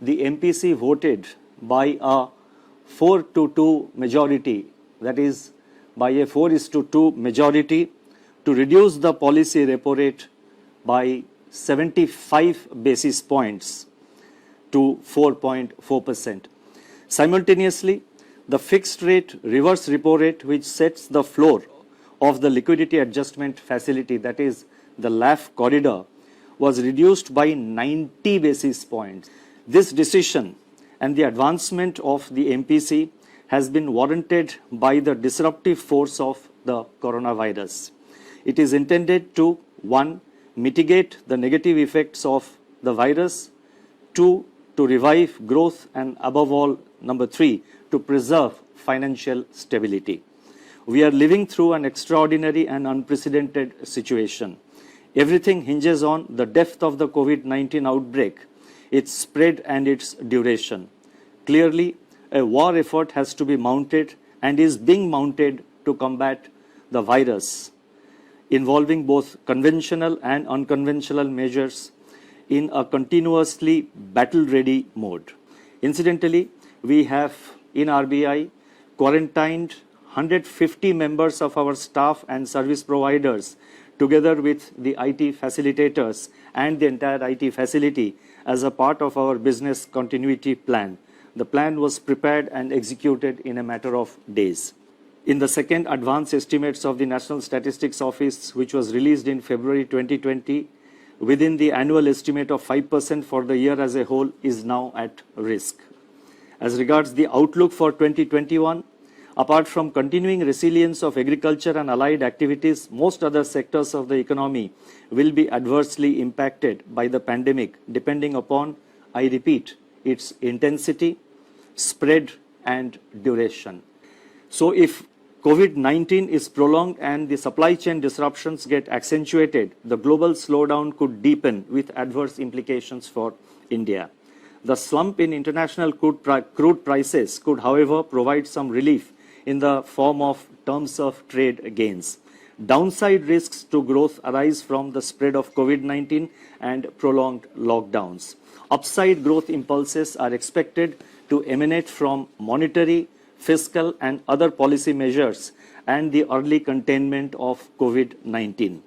the MPC voted by a 4-2 majority, that is, by a 4:2 majority, to reduce the policy repo rate by 75 basis points to 4.4%. Simultaneously, the fixed rate reverse repo rate, which sets the floor of the liquidity adjustment facility, that is the LAF corridor, was reduced by 90 basis points. This decision and the advancement of the MPC has been warranted by the disruptive force of the coronavirus. It is intended to, 1, mitigate the negative effects of the virus, 2, to revive growth, and above all, number 3, to preserve financial stability. We are living through an extraordinary and unprecedented situation. Everything hinges on the depth of the COVID-19 outbreak, its spread and its duration. Clearly, a war effort has to be mounted and is being mounted to combat the virus, involving both conventional and unconventional measures in a continuously battle-ready mode. Incidentally, we have in RBI quarantined 150 members of our staff and service providers together with the IT facilitators and the entire IT facility as a part of our business continuity plan. The plan was prepared and executed in a matter of days. In the second advance estimates of the National Statistics Office, which was released in February 2020, within the annual estimate of 5% for the year as a whole is now at risk. As regards the outlook for 2021, apart from continuing resilience of agriculture and allied activities, most other sectors of the economy will be adversely impacted by the pandemic, depending upon, I repeat, its intensity, spread, and duration. So if COVID-19 is prolonged and the supply chain disruptions get accentuated, the global slowdown could deepen with adverse implications for India. The slump in international crude prices could, however, provide some relief in the form of terms of trade gains. Downside risks to growth arise from the spread of COVID-19 and prolonged lockdowns. Upside growth impulses are expected to emanate from monetary, fiscal, and other policy measures and the early containment of COVID-19.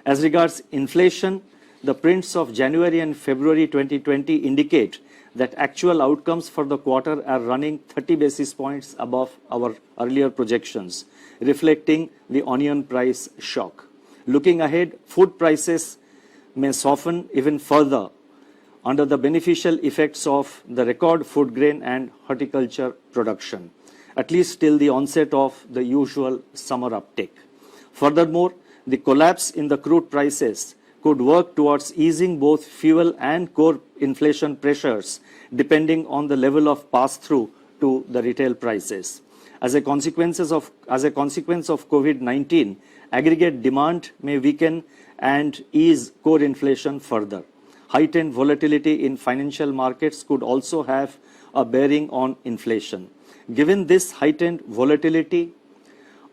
As regards inflation, the prints of January and February 2020 indicate that actual outcomes for the quarter are running 30 basis points above our earlier projections, reflecting the onion price shock. Looking ahead, food prices may soften even further under the beneficial effects of the record food grain and horticulture production, at least till the onset of the usual summer uptick. Furthermore, the collapse in the crude prices could work towards easing both fuel and core inflation pressures, depending on the level of pass-through to the retail prices. As a consequence of COVID-19, aggregate demand may weaken and ease core inflation further. Heightened volatility in financial markets could also have a bearing on inflation. Given this heightened volatility,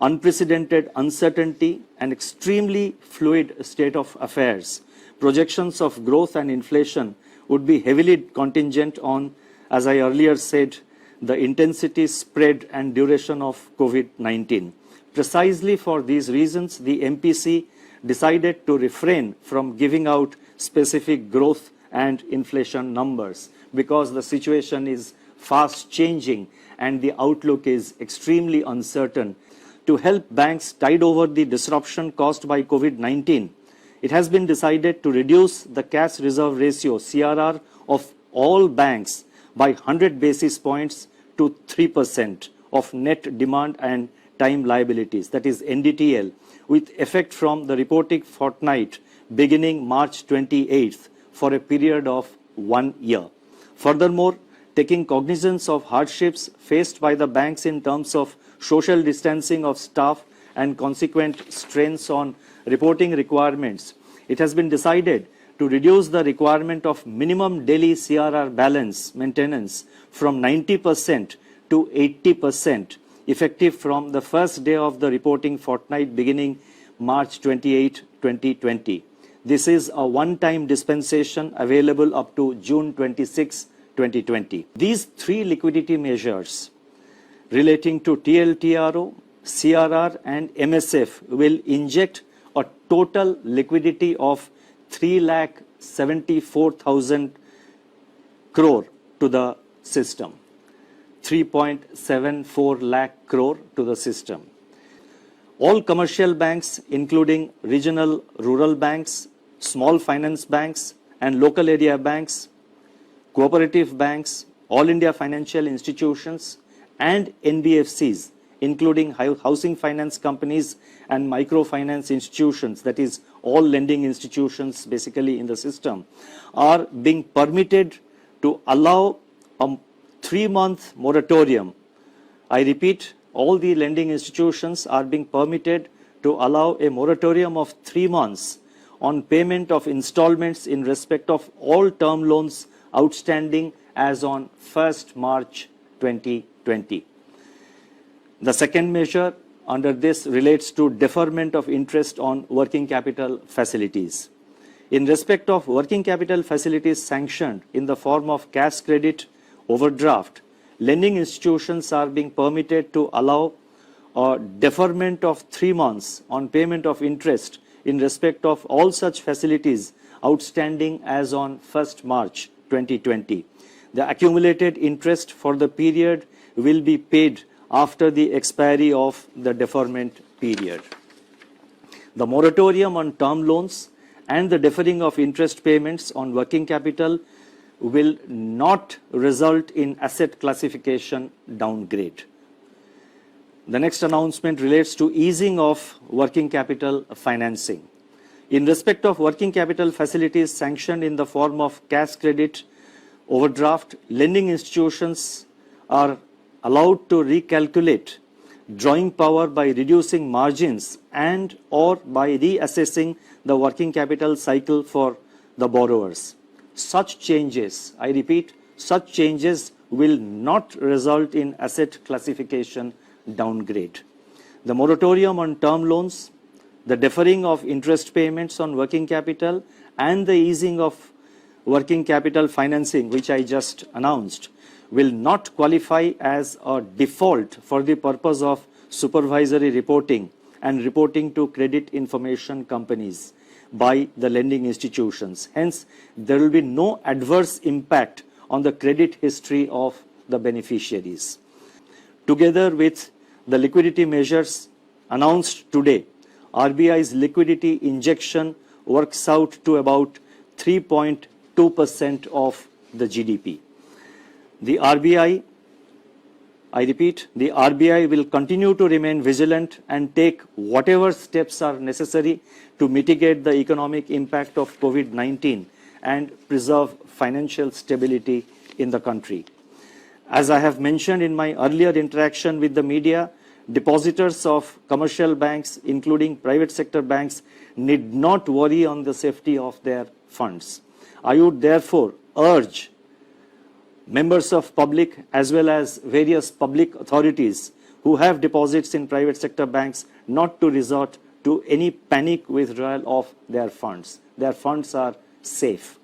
unprecedented uncertainty, and extremely fluid state of affairs, projections of growth and inflation would be heavily contingent on, as I earlier said, the intensity, spread, and duration of COVID-19. Precisely for these reasons, the MPC decided to refrain from giving out specific growth and inflation numbers because the situation is fast changing and the outlook is extremely uncertain. To help banks tide over the disruption caused by COVID-19, it has been decided to reduce the cash reserve ratio, CRR, of all banks by 100 basis points to 3% of net demand and time liabilities, that is NDTL, with effect from the reporting fortnight beginning March 28th for a period of 1 year. Furthermore, taking cognizance of hardships faced by the banks in terms of social distancing of staff and consequent strains on reporting requirements, it has been decided to reduce the requirement of minimum daily CRR balance maintenance from 90% to 80%, effective from the first day of the reporting fortnight beginning March 28, 2020. This is a one-time dispensation available up to June 26, 2020. These three liquidity measures relating to TLTRO, CRR and MSF will inject a total liquidity of 3,74,000 crore to the system. 3.74 lakh crore to the system. All commercial banks, including regional rural banks, small finance banks and local area banks, cooperative banks, all India financial institutions and NBFCs, including housing finance companies and microfinance institutions, that is all lending institutions basically in the system, are being permitted to allow a 3-month moratorium. I repeat, all the lending institutions are being permitted to allow a moratorium of 3 months on payment of installments in respect of all term loans outstanding as on 1st March 2020. The second measure under this relates to deferment of interest on working capital facilities. In respect of working capital facilities sanctioned in the form of cash credit, overdraft, lending institutions are being permitted to allow a deferment of 3 months on payment of interest in respect of all such facilities outstanding as on 1st March 2020. The accumulated interest for the period will be paid after the expiry of the deferment period. The moratorium on term loans and the deferring of interest payments on working capital will not result in asset classification downgrade. The next announcement relates to easing of working capital financing. In respect of working capital facilities sanctioned in the form of cash credit, overdraft, lending institutions are allowed to recalculate drawing power by reducing margins and or by reassessing the working capital cycle for the borrowers. Such changes, I repeat, such changes will not result in asset classification downgrade. The moratorium on term loans, the deferring of interest payments on working capital and the easing of working capital financing, which I just announced, will not qualify as a default for the purpose of supervisory reporting and reporting to credit information companies by the lending institutions. Hence, there will be no adverse impact on the credit history of the beneficiaries. Together with the liquidity measures announced today, RBI's liquidity injection works out to about 3.2% of the GDP. The RBI, I repeat, the RBI will continue to remain vigilant and take whatever steps are necessary to mitigate the economic impact of COVID-19 and preserve financial stability in the country. As I have mentioned in my earlier interaction with the media, depositors of commercial banks, including private sector banks, need not worry on the safety of their funds. I would therefore urge members of public as well as various public authorities who have deposits in private sector banks not to resort to any panic withdrawal of their funds. Their funds are safe.